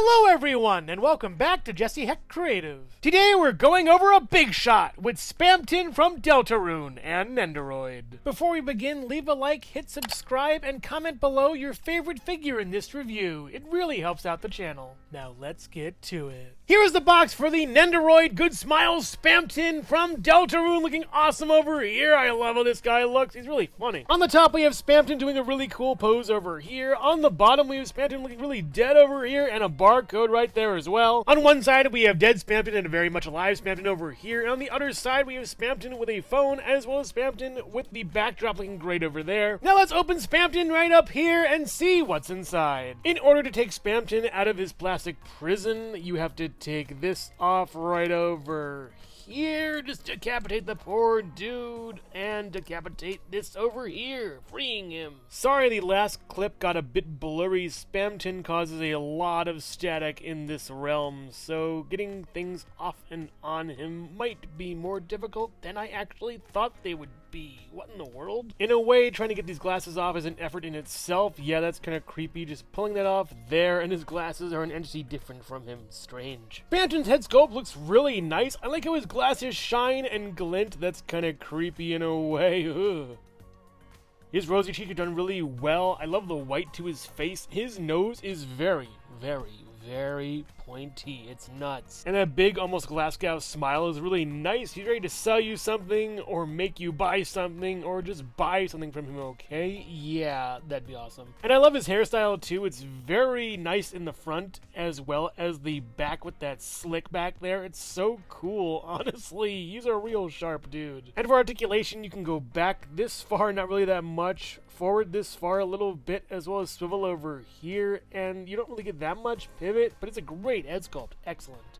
Hello everyone, and welcome back to Jesse Hecht Creative. Today we're going over a big shot with SPAMTON from Deltarune and Nendoroid. Before we begin, leave a like, hit subscribe, and comment below your favorite figure in this review. It really helps out the channel. Now let's get to it. Here is the box for the Nendoroid Good Smiles SPAMTON from Deltarune, looking awesome over here. I love how this guy looks. He's really funny. On the top we have SPAMTON doing a really cool pose over here. On the bottom we have SPAMTON looking really dead over here, and a barcode right there as well. On one side we have dead SPAMTON and a very much alive SPAMTON over here. And on the other side we have SPAMTON with a phone, as well as SPAMTON with the backdrop looking great over there. Now let's open SPAMTON right up here and see what's inside. In order to take SPAMTON out of his plastic prison, you have to take this off right over here. Just decapitate the poor dude and decapitate this over here, freeing him. Sorry the last clip got a bit blurry. SPAMTON causes a lot of static in this realm, so getting things off and on him might be more difficult than I actually thought they would be. What in the world? In a way, trying to get these glasses off is an effort in itself. Yeah, that's kind of creepy, just pulling that off there, and his glasses are an entity different from him. Strange. SPAMTON's head sculpt looks really nice. I like how his glasses shine and glint. That's kind of creepy in a way. Ugh. His rosy cheeks are done really well. I love the white to his face. His nose is very pointy. It's nuts. And that big, almost Glasgow smile is really nice. He's ready to sell you something, or make you buy something, or just buy something from him, okay? Yeah, that'd be awesome. And I love his hairstyle too. It's very nice in the front, as well as the back with that slick back there. It's so cool, honestly. He's a real sharp dude. And for articulation, you can go back this far, not really that much. Forward this far a little bit, as well as swivel over here, and you don't really get that much pivot, but it's a great head sculpt. Excellent.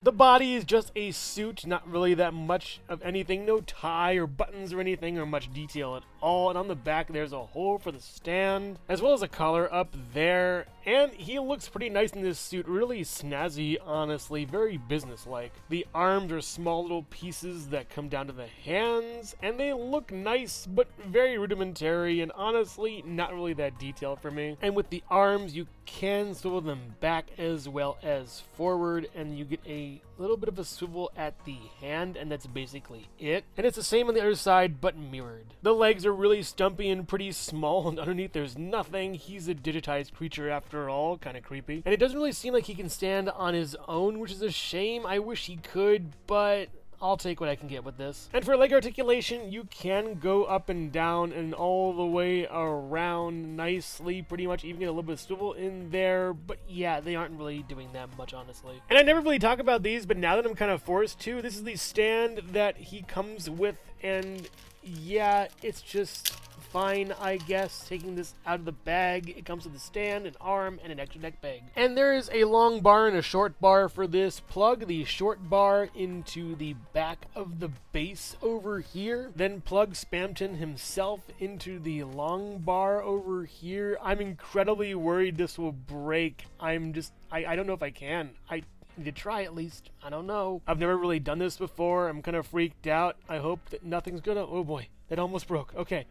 The body is just a suit, not really that much of anything, no tie or buttons or anything or much detail at all. And on the back there's a hole for the stand, as well as a collar up there. And he looks pretty nice in this suit, really snazzy, honestly, very businesslike. The arms are small little pieces that come down to the hands, and they look nice, but very rudimentary, and honestly, not really that detailed for me. And with the arms, you can swivel them back as well as forward, and you get a little bit of a swivel at the hand, and that's basically it. And it's the same on the other side, but mirrored. The legs are really stumpy and pretty small, and underneath there's nothing. He's a digitized creature after all, kind of creepy. And it doesn't really seem like he can stand on his own, which is a shame. I wish he could, but I'll take what I can get with this. And for leg articulation, you can go up and down and all the way around nicely, pretty much even get a little bit of swivel in there, but yeah, they aren't really doing that much, honestly. And I never really talk about these, but now that I'm kind of forced to, this is the stand that he comes with, and yeah, it's just fine, I guess. Taking this out of the bag, it comes with a stand, an arm, and an extra neck peg. And there is a long bar and a short bar for this. Plug the short bar into the back of the base over here, then plug SPAMTON himself into the long bar over here. I'm incredibly worried this will break. I don't know if I can. I need to try at least. I don't know. I've never really done this before. I'm kind of freaked out. I hope that nothing's gonna... Oh boy, that almost broke. Okay,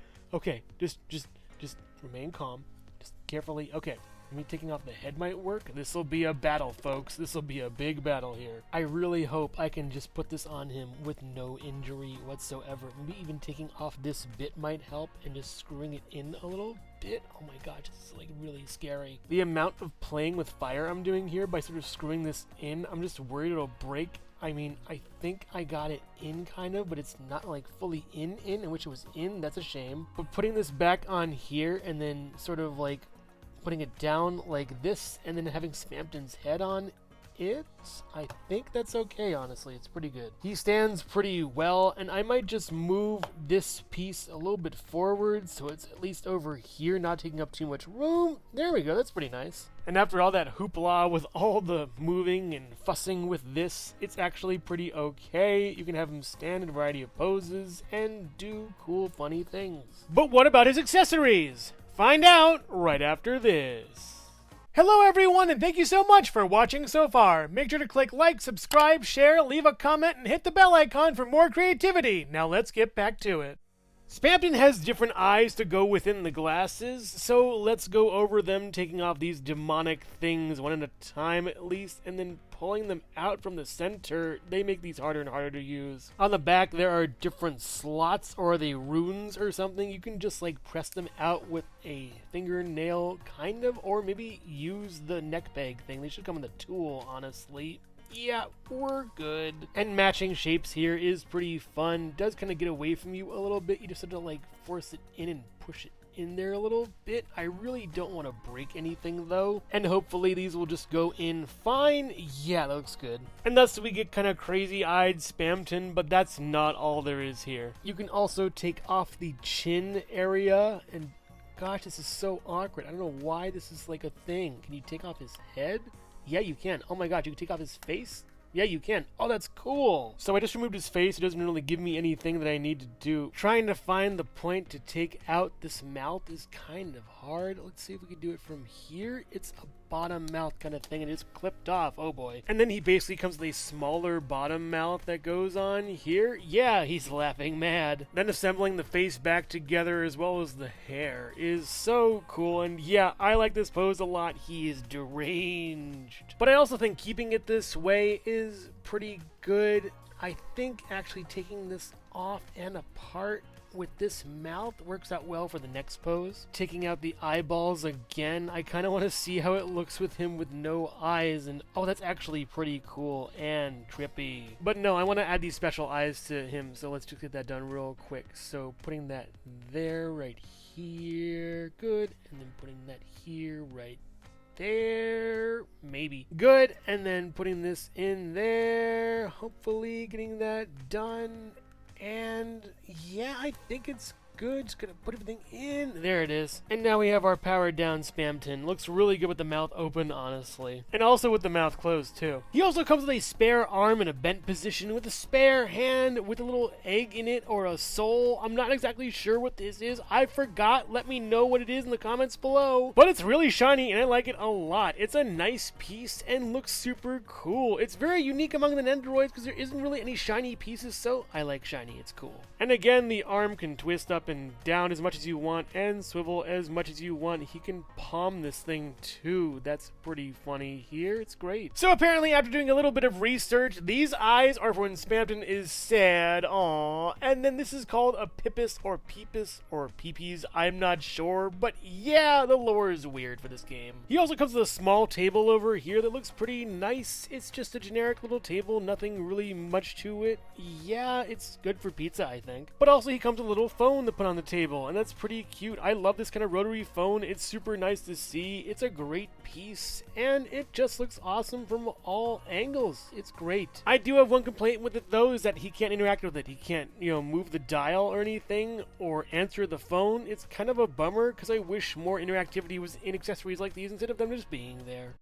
just remain calm. Just carefully. Okay, me taking off the head might work. This will be a battle, folks. This will be a big battle here. I really hope I can just put this on him with no injury whatsoever. Maybe even taking off this bit might help, and just screwing it in a little bit. Oh my god, this is like really scary. The amount of playing with fire I'm doing here by sort of screwing this in, I'm just worried it'll break. I mean, I think I got it in kind of, but it's not like fully in. I wish it was in. That's a shame. But putting this back on here and then sort of like putting it down like this and then having SPAMTON's head on it, I think that's okay, honestly. It's pretty good. He stands pretty well, and I might just move this piece a little bit forward so it's at least over here, not taking up too much room. There we go. That's pretty nice. And after all that hoopla with all the moving and fussing with this, it's actually pretty okay. You can have him stand in a variety of poses and do cool, funny things. But what about his accessories? Find out right after this. Hello everyone, and thank you so much for watching so far. Make sure to click like, subscribe, share, leave a comment, and hit the bell icon for more creativity. Now let's get back to it. Spamton has different eyes to go within the glasses, so let's go over them, taking off these demonic things one at a time at least, and then pulling them out from the center. They make these harder and harder to use. On the back there are different slots, or are they runes or something? You can just like press them out with a fingernail kind of, or maybe use the neck peg thing. They should come with a tool, honestly. Yeah, we're good. And matching shapes here is pretty fun. Does kind of get away from you a little bit. You just have to like force it in and push it in there a little bit. I really don't want to break anything though. And hopefully these will just go in fine. Yeah, that looks good. And thus we get kind of crazy-eyed Spamton, but that's not all there is here. You can also take off the chin area, and gosh, this is so awkward. I don't know why this is like a thing. Can you take off his head? Yeah, you can. Oh my god, you can take off his face? Yeah, you can. Oh, that's cool. So I just removed his face. It doesn't really give me anything that I need to do. Trying to find the point to take out this mouth is kind of hard. Let's see if we can do it from here. It's a bottom mouth kind of thing, and it's clipped off. Oh boy. And then he basically comes with a smaller bottom mouth that goes on here. Yeah, he's laughing mad. Then assembling the face back together as well as the hair is so cool. And yeah, I like this pose a lot. He is deranged. But I also think keeping it this way is pretty good. I think actually taking this off and apart with this mouth works out well for the next pose. Taking out the eyeballs again, I kind of want to see how it looks with him with no eyes, and oh, that's actually pretty cool and trippy. But no, I want to add these special eyes to him, so let's just get that done real quick. So putting that there, right here, good, and then putting that here, right there, maybe. Good, and then putting this in there, hopefully getting that done. And yeah, I think it's good. Just gonna put everything in. There it is. And now we have our powered down Spamton. Looks really good with the mouth open, honestly. And also with the mouth closed, too. He also comes with a spare arm in a bent position with a spare hand with a little egg in it or a soul. I'm not exactly sure what this is. I forgot. Let me know what it is in the comments below. But it's really shiny and I like it a lot. It's a nice piece and looks super cool. It's very unique among the Nendoroids because there isn't really any shiny pieces, so I like shiny. It's cool. And again, the arm can twist up and down as much as you want and swivel as much as you want. He can palm this thing too. That's pretty funny here. It's great. So apparently after doing a little bit of research, these eyes are for when Spamton is sad. Aww. And then this is called a Pipis or Pipis or Pipis. I'm not sure, but yeah, the lore is weird for this game. He also comes with a small table over here that looks pretty nice. It's just a generic little table, nothing really much to it. Yeah, it's good for pizza, I think. But also he comes with a little phone to put on the table, and that's pretty cute. I love this kind of rotary phone. It's super nice to see. It's a great piece, and it just looks awesome from all angles. It's great. I do have one complaint with it though, is that he can't interact with it. He can't, move the dial or anything, or answer the phone. It's kind of a bummer, because I wish more interactivity was in accessories like these instead of them just being there.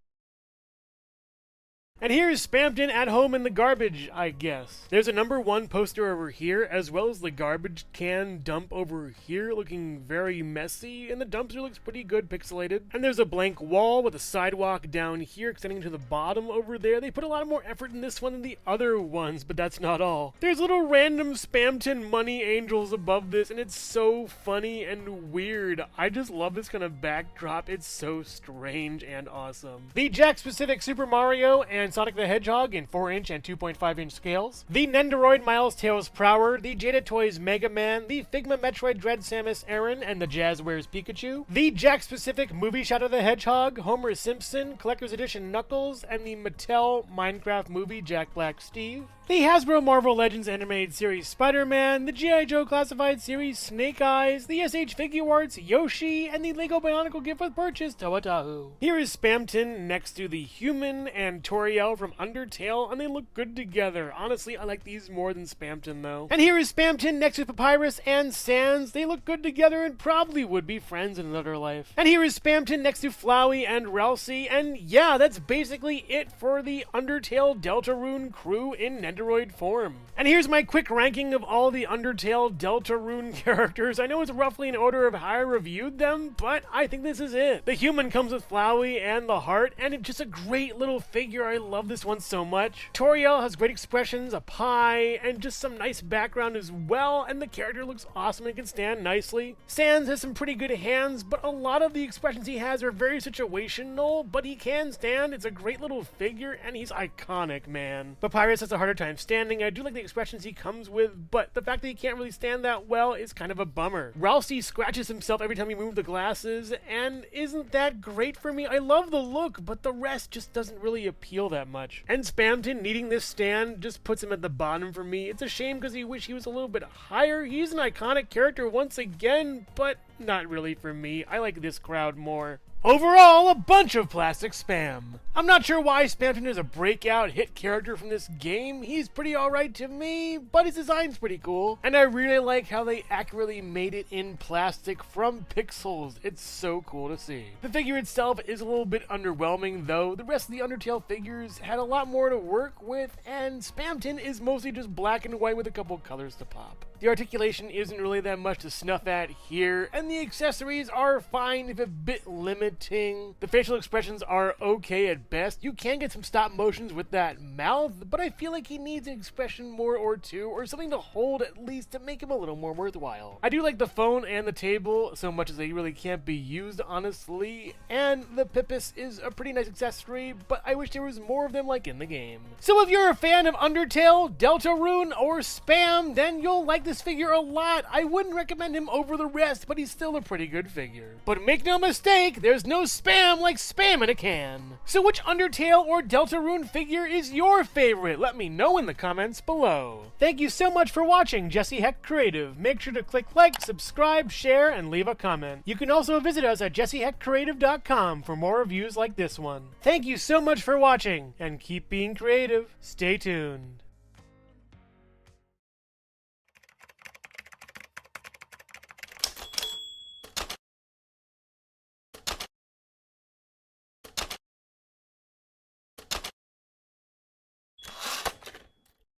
And here's Spamton at home in the garbage, I guess. There's a #1 poster over here, as well as the garbage can dump over here, looking very messy, and the dumpster looks pretty good pixelated. And there's a blank wall with a sidewalk down here extending to the bottom over there. They put a lot more effort in this one than the other ones, but that's not all. There's little random Spamton money angels above this, and it's so funny and weird. I just love this kind of backdrop. It's so strange and awesome. The Jack-specific Super Mario and Sonic the Hedgehog in 4-inch and 2.5-inch scales, the Nendoroid Miles Tails Prower, the Jada Toys Mega Man, the Figma Metroid Dread Samus Aran and the Jazzwares Pikachu, the Jack-specific Movie Shadow the Hedgehog, Homer Simpson, Collector's Edition Knuckles, and the Mattel Minecraft Movie Jack Black Steve, the Hasbro Marvel Legends Animated Series Spider-Man, the G.I. Joe Classified Series Snake Eyes, the SH Figuarts Yoshi, and the Lego Bionicle Gift with Purchase Toa-Tahu. Here is Spamton next to the human and Toriel from Undertale, and they look good together. Honestly, I like these more than Spamton though. And here is Spamton next to Papyrus and Sans. They look good together and probably would be friends in another life. And here is Spamton next to Flowey and ralsei, and yeah, that's basically it for the Undertale Deltarune crew in Nendoroid. Nendoroid form. And here's my quick ranking of all the Undertale Deltarune characters. I know it's roughly in order of how I reviewed them, but I think this is it. The human comes with Flowey and the heart, and it's just a great little figure. I love this one so much. Toriel has great expressions, a pie, and just some nice background as well, and the character looks awesome and can stand nicely. Sans has some pretty good hands, but a lot of the expressions he has are very situational, but he can stand. It's a great little figure, and he's iconic, man. Papyrus has a harder time standing. I do like the expressions he comes with, but the fact that he can't really stand that well is kind of a bummer. Ralsei scratches himself every time he moves the glasses, and isn't that great for me? I love the look, but the rest just doesn't really appeal that much. And SPAMTON needing this stand just puts him at the bottom for me. It's a shame because he wish he was a little bit higher. He's an iconic character once again, but not really for me. I like this crowd more. Overall, a bunch of plastic spam. I'm not sure why SPAMTON is a breakout hit character from this game. He's pretty alright to me, but his design's pretty cool. And I really like how they accurately made it in plastic from pixels. It's so cool to see. The figure itself is a little bit underwhelming though. The rest of the Undertale figures had a lot more to work with, and SPAMTON is mostly just black and white with a couple colors to pop. The articulation isn't really that much to snuff at here, and the accessories are fine if a bit limiting. The facial expressions are okay at best. You can get some stop motions with that mouth, but I feel like he needs an expression more or two, or something to hold at least to make him a little more worthwhile. I do like the phone and the table so much as they really can't be used, honestly, and the Pipis is a pretty nice accessory, but I wish there was more of them like in the game. So if you're a fan of Undertale, Deltarune, or Spam, then you'll like this figure a lot. I wouldn't recommend him over the rest, but he's still a pretty good figure. But make no mistake, there's no spam like spam in a can. So which Undertale or Deltarune figure is your favorite? Let me know in the comments below. Thank you so much for watching Jesse Hecht Creative. Make sure to click like, subscribe, share, and leave a comment. You can also visit us at jessehechtcreative.com for more reviews like this one. Thank you so much for watching, and keep being creative. Stay tuned.